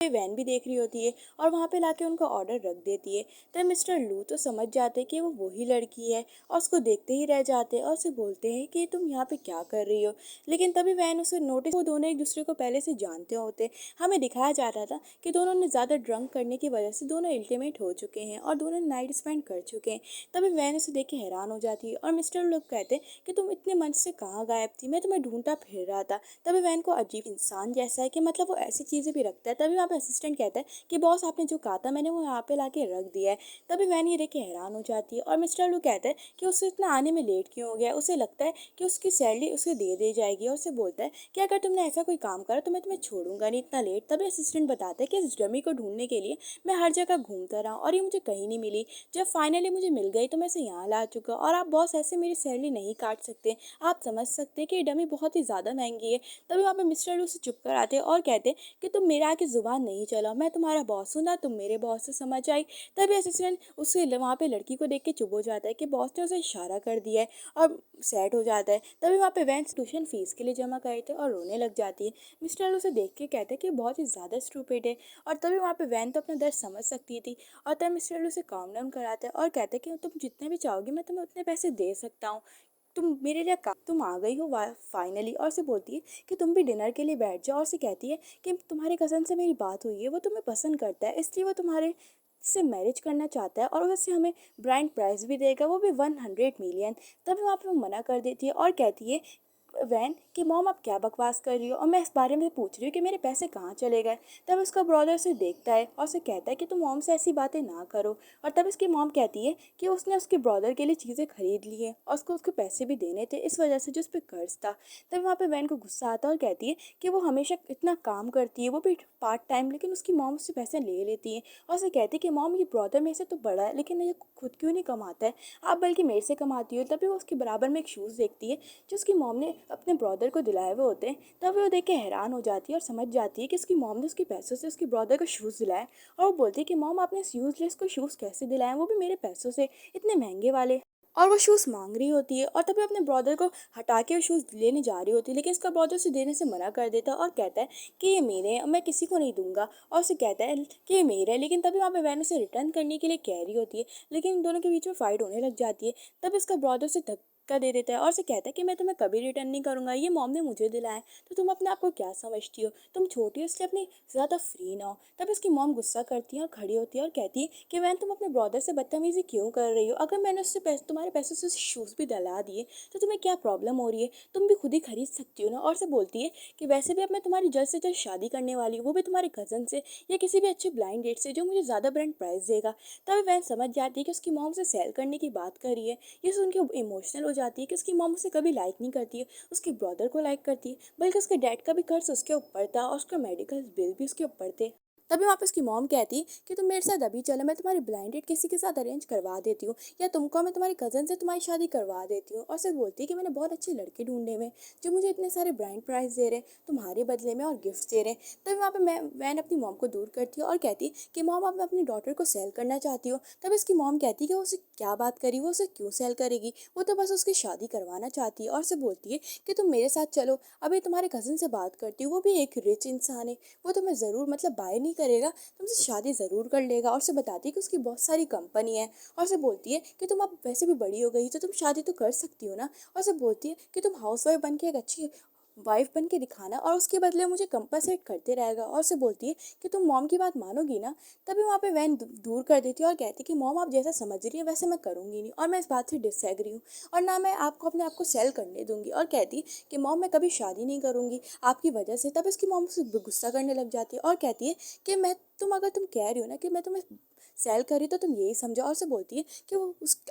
Van भी देख रही होती है और वहाँ पे लाके उनका ऑर्डर रख देती है। तब मिस्टर लू तो समझ जाते कि वो वही लड़की है और उसको देखते ही रह जाते हैं और उसे बोलते हैं कि तुम यहाँ पे क्या कर रही हो। लेकिन तभी वैन उसे नोटिस, वो दोनों एक दूसरे को पहले से जानते होते। हमें दिखाया जा रहा था कि दोनों ने ज़्यादा ड्रंक करने की वजह से दोनों अल्टीमेट हो चुके हैं और दोनों नाइट स्पेंड कर चुके हैं। तभी वैन उसे देख के हैरान हो जाती है और मिस्टर लू कहते हैं कि तुम इतने मंच से कहाँ गायब थी, मैं तुम्हें ढूंढता फिर रहा था। तभी वैन को अजीब इंसान जैसा है कि मतलब वो ऐसी चीज़ें भी रखता है। तभी वहाँ पे असिस्टेंट कहता है कि बॉस आपने जो कहा था मैंने वो यहाँ पे लाके रख दिया है। तभी वैन ये देख के हैरान हो जाती है और मिस्टर लू कहता है कि उसे इतना आने में लेट क्यों हो गया। उसे लगता है कि उसकी सैलरी उसे दे दी जाएगी और उसे बोलता है कि अगर तुमने ऐसा कोई काम करा तो मैं तुम्हें छोड़ूंगा नहीं इतना लेट। तभी असिस्टेंट बताता है कि इस डमी को ढूंढने के लिए मैं हर जगह घूमता रहा और ये मुझे कहीं नहीं मिली। जब फाइनली मुझे मिल गई तो मैं इसे यहाँ ला चुका और आप बॉस ऐसे मेरी सैलरी नहीं काट सकते। आप समझ सकते हैं कि ये डमी बहुत ही ज़्यादा महंगी है। तभी वहाँ पे मिस्टर लू से चुप कर आते हैं और कहते कि तुम मेरे आगे ज़ुबान नहीं चलाओ, मैं तुम्हारा बॉस हूँ ना, तुम मेरे बॉस से समझ आई। तभी असिस्टेंट उसे वहाँ पे लड़की को देख के चुप हो जाता है कि बॉस ने उसे इशारा कर दिया है और सेट हो जाता है। तभी वहाँ पे वैन ट्यूशन फीस के लिए जमा करे थे और रोने लग जाती है। मिस्टर लू उसे देख के कहते हैं कि बहुत ही ज़्यादा स्टूपिड है। और तभी वहाँ पे वैन तो अपना दर्द समझ सकती थी और तब मिस्टर लू उसे काम डाउन कराते हैं और कहते हैं कि तुम जितने भी चाहोगी मैं तुम्हें उतने पैसे दे सकता हूँ, तुम मेरे लिए का तुम आ गई हो फाइनली। और से बोलती है कि तुम भी डिनर के लिए बैठ जाओ और से कहती है कि तुम्हारे कज़न से मेरी बात हुई है, वो तुम्हें पसंद करता है इसलिए वो तुम्हारे से मैरिज करना चाहता है और वैसे हमें ब्राइड प्राइज भी देगा, वो भी 100 मिलियन। तभी वहाँ पे वो मना कर देती है और कहती है वैन कि मॉम आप क्या बकवास कर रही हो और मैं इस बारे में पूछ रही हूँ कि मेरे पैसे कहाँ चले गए। तब उसका ब्रदर उसे देखता है और उसे कहता है कि तुम मॉम से ऐसी बातें ना करो। और तब उसकी मॉम कहती है कि उसने उसके ब्रदर के लिए चीज़ें खरीद ली है और उसको उसके पैसे भी देने थे इस वजह से जो उस पर कर्ज था। तब वहाँ पे वैन को गुस्सा आता है और कहती है कि वो हमेशा इतना काम करती है, वो भी पार्ट टाइम, लेकिन उसकी मॉम उससे पैसे ले लेती है और उसे कहती है कि मॉम ये ब्रदर मेरे से तो बड़ा है लेकिन ये खुद क्यों नहीं कमाता है, आप बल्कि मेरे से कमाती हो। तभी वो उसके बराबर में एक शूज़ देखती है जो उसकी मॉम ने अपने ब्रदर को दिलाए हुए होते हैं। तब वो देख के हैरान हो जाती है और समझ जाती है कि उसकी मॉम ने उसके पैसों से उसके ब्रदर को शूज़ दिलाए। और वो बोलती है कि मॉम आपने इस यूजलेस को शूज़ कैसे दिलाए, वो भी मेरे पैसों से, इतने महंगे वाले। और वो शूज़ मांग रही होती है और तभी अपने ब्रदर को हटा के वो शूज़ लेने जा रही होती है, लेकिन इसका ब्रदर उसे देने से मना कर देता है और कहता है कि ये मेरे हैं और मैं किसी को नहीं दूंगा। और उसे कहता है कि ये मेरे है, लेकिन तभी वहाँ पे वैन उसे रिटर्न करने के लिए कह रही होती है, लेकिन इन दोनों के बीच में फाइट होने लग जाती है। तब इसका ब्रदर उसे धक्का दे देता है और उसे कहता है कि मैं तुम्हें कभी रिटर्न नहीं करूंगा, ये मॉम ने मुझे दिलाया है, तो तुम अपने आप को क्या समझती हो, तुम छोटी हो इसलिए अपनी ज़्यादा फ्री ना हो। तब इसकी मॉम गुस्सा करती है और खड़ी होती है और कहती है कि वैन तुम अपने ब्रदर से बदतमीजी क्यों कर रही हो, अगर मैंने उससे पैसे तुम्हारे पैसों से शूज़ भी दिला दिए तो तुम्हें क्या प्रॉब्लम हो रही है, तुम भी खुद ही खरीद सकती हो ना। और से बोलती है कि वैसे भी अब मैं तुम्हारी जल्द से जल्द शादी करने वाली हूँ, वो भी तुम्हारे कज़न से या किसी भी अच्छे ब्लाइंड डेट से जो मुझे ज़्यादा ब्रांड प्राइस देगा। तब वैन समझ जाती है कि उसकी मॉम से सेल करने की बात कर रही है। ये सुन के इमोशनल हो जाती है कि उसकी मॉम उसे कभी लाइक नहीं करती है, उसके ब्रदर को लाइक करती है, बल्कि उसके डैड का भी कर्ज उसके ऊपर था और उसका मेडिकल बिल भी उसके ऊपर थे। तभी वहाँ पे उसकी मॉम कहती कि तुम मेरे साथ अभी चलो, मैं तुम्हारी ब्लाइंड डेट किसी के साथ अरेंज करवा देती हूँ, या तुमको मैं तुम्हारी कज़न से तुम्हारी शादी करवा देती हूँ। और सिर्फ बोलती है कि मैंने बहुत अच्छे लड़के ढूंढे हुए हैं जो मुझे इतने सारे ब्रांड प्राइज दे रहे हैं तुम्हारे बदले में और गिफ्ट दे रहे हैं। तभी वहाँ पे मैं वैन अपनी मॉम को दूर करती है और कहती कि मॉम आप अपनी डॉटर को सेल करना चाहती हो। तब इसकी मॉम कहती कि वो उसे क्या बात करी, वो उसे क्यों सेल करेगी, वो तो बस उसकी शादी करवाना चाहती है। और से बोलती है कि तुम मेरे साथ चलो, अभी तुम्हारे कज़न से बात करती हूँ, वो भी एक रिच इंसान है, वो तुम्हें ज़रूर मतलब बाय नहीं करेगा, तुमसे शादी ज़रूर कर लेगा। और उसे बताती है कि उसकी बहुत सारी कंपनी है। और उसे बोलती है कि तुम अब वैसे भी बड़ी हो गई तो तुम शादी तो कर सकती हो ना। और उसे बोलती है कि तुम हाउस वाइफ बन के एक अच्छी वाइफ बन के दिखाना और उसके बदले मुझे कंपनसेट करते रहेगा। और उसे बोलती है कि तुम मॉम की बात मानोगी ना। तभी वहाँ पे वैन दूर कर देती है और कहती है कि मॉम आप जैसा समझ रही है वैसे मैं करूँगी नहीं और मैं इस बात से डिसएग्री हूँ और ना मैं आपको अपने आप को सेल करने दूंगी। और कहती कि मॉम मैं कभी शादी नहीं करूँगी आपकी वजह से। तब इसकी मॉम से गुस्सा करने लग जाती है और कहती है कि मैं अगर तुम कह रही हो ना कि मैं तुम्हें सेल करी तो तुम यही समझो। और उसे बोलती है कि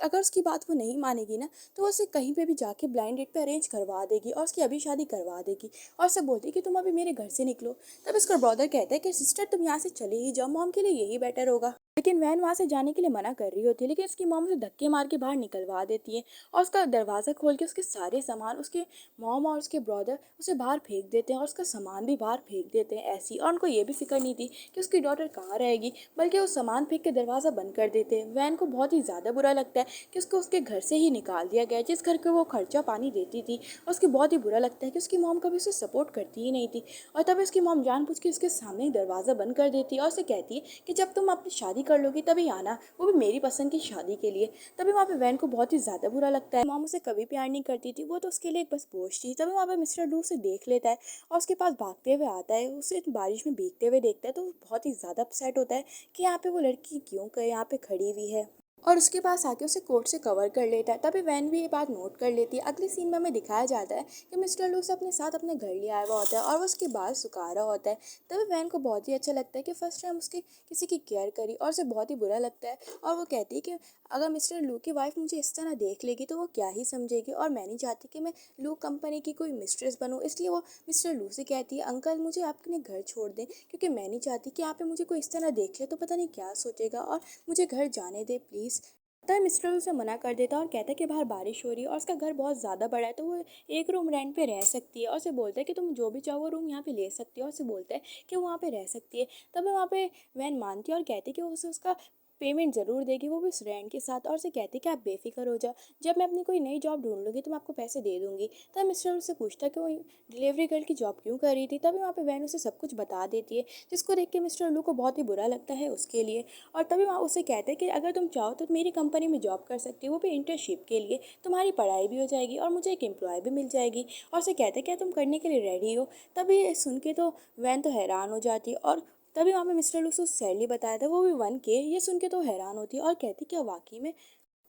अगर उसकी बात वो नहीं मानेगी ना तो वो उसे कहीं पे भी जाके ब्लाइंड डेट पे अरेंज करवा देगी और उसकी अभी शादी करवा देगी। और उसे बोलती है कि तुम अभी मेरे घर से निकलो। तब इसका ब्रदर कहता है कि सिस्टर तुम यहाँ से चले ही जाओ, मॉम के लिए यही बेटर होगा। लेकिन वैन वहाँ से जाने के लिए मना कर रही होती है, लेकिन उसकी मॉम उसे धक्के मार के बाहर निकलवा देती है और उसका दरवाज़ा खोल के उसके सारे सामान, उसके मॉम और उसके ब्रदर उसे बाहर फेंक देते हैं और उसका सामान भी बाहर फेंक देते हैं ऐसे ही। और उनको ये भी फिक्र नहीं थी कि उसकी डॉटर कहाँ रहेगी, बल्कि वो सामान फेंक के दरवाज़ा बंद कर देते हैं। वैन को बहुत ही ज़्यादा बुरा लगता है कि उसको उसके घर से ही निकाल दिया गया, जिस घर को वो खर्चा पानी देती थी। और उसको बहुत ही बुरा लगता है कि उसकी मॉम कभी उसे सपोर्ट करती ही नहीं थी, और तभी उसकी मॉम जानबूझ के उसके सामने ही दरवाज़ा बंद कर देती है और उसे कहती है कि जब तुम अपनी शादी कर लोगी तभी आना, वो भी मेरी पसंद की शादी के लिए। तभी वहाँ पे वैन को बहुत ही ज़्यादा बुरा लगता है। मॉम उसे कभी प्यार नहीं करती थी, वो तो उसके लिए एक बस बोझ थी। तभी वहाँ पे मिस्टर लू उसे देख लेता है और उसके पास भागते हुए आता है, उसे बारिश में भीगते हुए देखता है, तो वो बहुत ही ज़्यादा अपसेट होता है कि यहाँ पे वो लड़की क्यों यहाँ पे खड़ी हुई है, और उसके पास आके उसे कोट से कवर कर लेता है। तभी वैन भी ये बात नोट कर लेती है। अगली सीन में हमें दिखाया जाता है कि मिस्टर लू उसे अपने साथ अपने घर ले आया हुआ होता है और वो उसके बाल सुखा रहा होता है। तभी वैन को बहुत ही अच्छा लगता है कि फर्स्ट टाइम उसकी किसी की केयर करी, और उसे बहुत ही बुरा लगता है। और वो कहती है कि अगर मिस्टर लू की वाइफ मुझे इस तरह देख लेगी तो वो क्या ही समझेगी, और मैं नहीं चाहती कि मैं लू कंपनी की कोई मिस्ट्रेस बनूं। इसलिए वो मिस्टर लू से कहती है, अंकल मुझे अपने घर छोड़ दें, क्योंकि मैं नहीं चाहती कि यहाँ पे मुझे कोई इस तरह देख ले तो पता नहीं क्या सोचेगा, और मुझे घर जाने दे प्लीज़। तब मिस्टर उसे मना कर देता है और कहता है कि बाहर बारिश हो रही है और उसका घर बहुत ज़्यादा बड़ा है, तो वो एक रूम रेंट पे रह सकती है, और उसे बोलता है कि तुम जो भी चाहो वो रूम यहाँ पे ले सकती हो, और उसे बोलता है कि वो वहाँ पे रह सकती है। तब वहाँ पे वैन मानती है और कहती है कि वो उसे उसका पेमेंट ज़रूर देगी, वो भी उस रेंट के साथ, और उसे कहती है कि आप बेफिक्र हो जाओ, जब मैं अपनी कोई नई जॉब ढूंढ लूँगी तो मैं आपको पैसे दे दूँगी। तब मिस्टर उससे पूछता है कि वो डिलीवरी गर्ल की जॉब क्यों कर रही थी। तभी वहाँ पे वैन उसे सब कुछ बता देती है, जिसको देख के मिस्टर लू को बहुत ही बुरा लगता है उसके लिए। और तभी वहाँ उसे कहते हैं कि अगर तुम चाहो तो मेरी कंपनी में जॉब कर सकती हो, वो भी इंटर्नशिप के लिए, तुम्हारी पढ़ाई भी हो जाएगी और मुझे एक एम्प्लॉय भी मिल जाएगी। और उसे कहते हैं क्या तुम करने के लिए रेडी हो। तभी ये सुन के तो वैन तो हैरान हो जाती है, और तभी वहाँ पे मिस्टर लू से सैलरी बताया था वो भी 1K। ये सुन के तो हैरान होती है और कहती क्या वाकई में,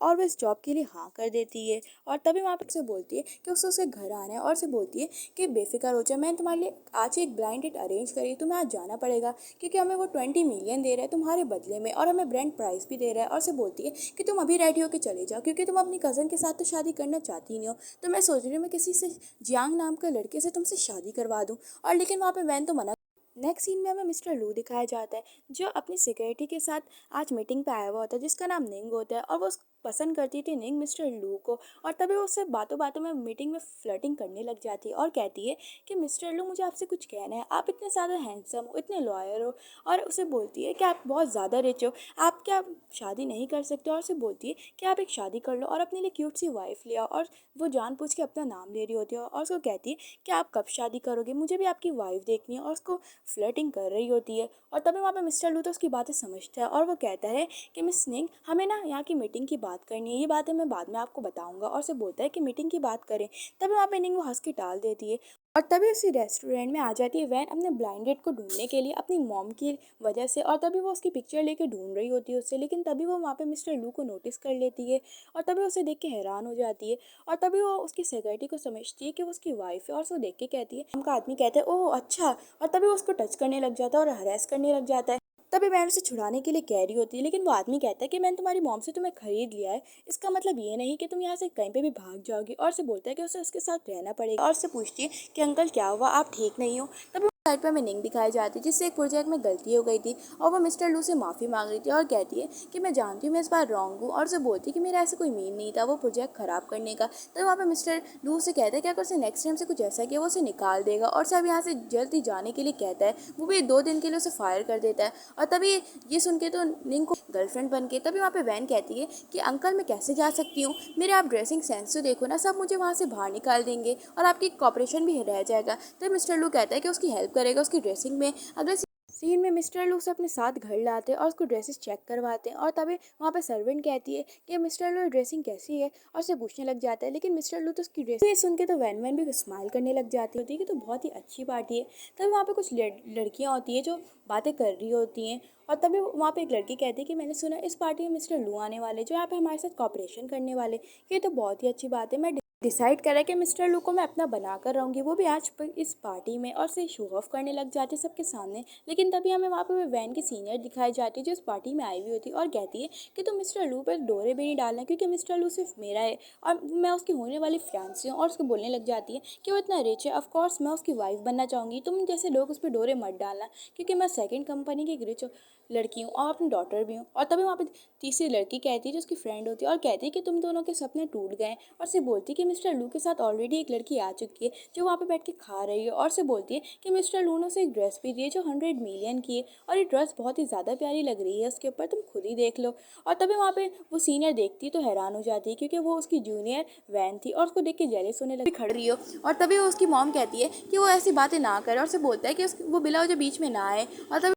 और वो इस जॉब के लिए हाँ कर देती है। और तभी वहाँ पे उसे बोलती है कि उसे उसके घर आना है, और उसे बोलती है कि बेफिक्र हो जाए, मैंने तुम्हारे लिए आज ही एक ब्लाइंड डेट अरेंज करी, तुम्हें आज जाना पड़ेगा, क्योंकि हमें वो 20 मिलियन दे रहा है तुम्हारे बदले में, और हमें ब्रांड प्राइस भी दे रहा है। और उसे बोलती है कि तुम अभी रेडी होकर चले जाओ, क्योंकि तुम अपनी कज़न के साथ तो शादी करना चाहती नहीं हो, तो मैं सोच रही हूँ मैं किसी से जियांग नाम के लड़के से तुमसे शादी करवा दूँ। और लेकिन वहाँ पे वैन तो मना। नेक्स्ट सीन में हमें मिस्टर लू दिखाया जाता है, जो अपनी सिक्योरिटी के साथ आज मीटिंग पे आया हुआ होता है, जिसका नाम निंग होता है, और वो पसंद करती थी निंग मिस्टर लू को। और तभी वो उससे बातों बातों में मीटिंग में फ्लर्टिंग करने लग जाती है और कहती है कि मिस्टर लू मुझे आपसे कुछ कहना है, आप इतने ज़्यादा हैंडसम हो, इतने लॉयर हो, और उसे बोलती है कि आप बहुत ज़्यादा रिच हो, आप क्या शादी नहीं कर सकते। और उसे बोलती है कि आप एक शादी कर लो और अपने लिए क्यूट सी वाइफ ले आओ, और वो जानबूझ के अपना नाम ले रही होती है, और उसको कहती है कि आप कब शादी करोगे, मुझे भी आपकी वाइफ देखनी है, और उसको फ्लर्टिंग कर रही होती है। और तभी वहाँ पे मिस्टर लू तो उसकी बातें समझता है, और वो कहता है कि मिस स्नेक हमें ना यहाँ की मीटिंग की बात करनी है, ये बातें मैं बाद में आपको बताऊंगा, और उसे बोलता है कि मीटिंग की बात करें। तभी वहाँ पे निंग वो हंस के टाल देती है, और तभी उसी रेस्टोरेंट में आ जाती है वैन अपने ब्लाइंड डेट को ढूंढने के लिए अपनी मॉम की वजह से। और तभी वो उसकी पिक्चर लेके ढूंढ रही होती है उससे, लेकिन तभी वो वहाँ पे मिस्टर लू को नोटिस कर लेती है, और तभी उसे देख के हैरान हो जाती है। और तभी वो उसकी सिक्योरिटी को समझती है कि वो उसकी वाइफ है, और उसको देख के कहती है, उनका आदमी कहता है ओह अच्छा, और तभी वो उसको टच करने लग जाता है और हरेस करने लग जाता है। तभी वैन उसे छुड़ाने के लिए कह रही होती है, लेकिन वो आदमी कहता है कि मैंने तुम्हारी मॉम से तुम्हें खरीद लिया है, इसका मतलब ये नहीं कि तुम यहाँ से कहीं पे भी भाग जाओगी। और उसे बोलता है कि उसे उसके साथ रहना पड़ेगा, और उससे पूछती है कि अंकल क्या हुआ, आप ठीक नहीं हो। तभी साइड पर हमें निंग दिखाई जाती है, जिससे एक प्रोजेक्ट में गलती हो गई थी, और वो मिस्टर लू से माफ़ी मांग रही थी और कहती है कि मैं जानती हूँ मैं इस बार रॉन्ग हूँ, और उसे बोलती है कि मेरा ऐसा कोई मीन नहीं था वो प्रोजेक्ट ख़राब करने का। तो वहाँ पे मिस्टर लू से कहता है कि अगर उसे नेक्स्ट टाइम से कुछ ऐसा किया वो उसे निकाल देगा, और सब यहाँ से जल्दी जाने के लिए कहता है, वो भी 2 दिन के लिए उसे फायर कर देता है। और तभी ये सुन के तो निंग को गर्लफ्रेंड बन के, तभी वहाँ पे वैन कहती है कि अंकल मैं कैसे जा सकती हूँ, मेरे आप ड्रेसिंग सेंस तो देखो ना, सब मुझे वहाँ से बाहर निकाल देंगे और आपकी कॉपरेशन भी रह जाएगा। तो मिस्टर लू कहता है कि उसकी हेल्प करेगा उसकी ड्रेसिंग में। अगले सीन में मिस्टर लू उसे अपने साथ घर लाते हैं और उसको ड्रेसेस चेक करवाते हैं, और तभी वहाँ पे सर्वेंट कहती है कि मिस्टर लू ड्रेसिंग कैसी है, और उसे पूछने लग जाता है, लेकिन मिस्टर लू तो उसकी ड्रेस ये सुन के तो वैन वैन भी स्माइल करने लग जाती होती है कि तो बहुत ही अच्छी पार्टी है। तभी वहाँ पे कुछ लड़कियाँ होती है जो बातें कर रही होती हैं, और तभी वहाँ पे एक लड़की कहती है कि मैंने सुना इस पार्टी में मिस्टर लू आने वाले जो यहाँ पे हमारे साथ कॉपरेशन करने वाले, ये तो बहुत ही अच्छी बात है, मैं डिसाइड करा कि मिस्टर लू को मैं अपना बना कर रहूँगी, वो भी आज इस पार्टी में, और से शो ऑफ करने लग जाती है सबके सामने। लेकिन तभी हमें वहाँ पे वो वैन की सीनियर दिखाई जाती है जो इस पार्टी में आई हुई होती है और कहती है कि तुम मिस्टर लू पर डोरे भी नहीं डालना क्योंकि मिस्टर लू सिर्फ मेरा है और मैं उसकी होने वाली फियांसी हूँ। और उसको बोलने लग जाती है कि वो इतना रिच है, ऑफकोर्स मैं उसकी वाइफ बनना चाहूँगी, तुम जैसे लोग उस पर डोरे मत डालना क्योंकि मैं सेकंड कंपनी की एक रिच लड़की हूँ और अपनी डॉटर भी हूँ। और तभी वहाँ पे तीसरी लड़की कहती है जो उसकी फ्रेंड होती है और कहती है कि तुम दोनों के सपने टूट गए, और से बोलती है कि मिस्टर लू के साथ ऑलरेडी एक लड़की आ चुकी है जो वहाँ पे बैठ के खा रही है। और से बोलती है कि मिस्टर लू ने उसे एक ड्रेस भी दी है जो 100 मिलियन की है और ये ड्रेस बहुत ही ज़्यादा प्यारी लग रही है उसके ऊपर, तुम खुद ही देख लो। और तभी वहाँ पे वो सीनियर देखती है तो हैरान हो जाती है क्योंकि वो उसकी जूनियर वैन थी और उसको देख के जेलस होने लगी खड़ रही हो। और तभी वो उसकी मॉम कहती है कि वो ऐसी बातें ना करे और से बोलता है कि वो बिला वजह बीच में ना आए। और तभी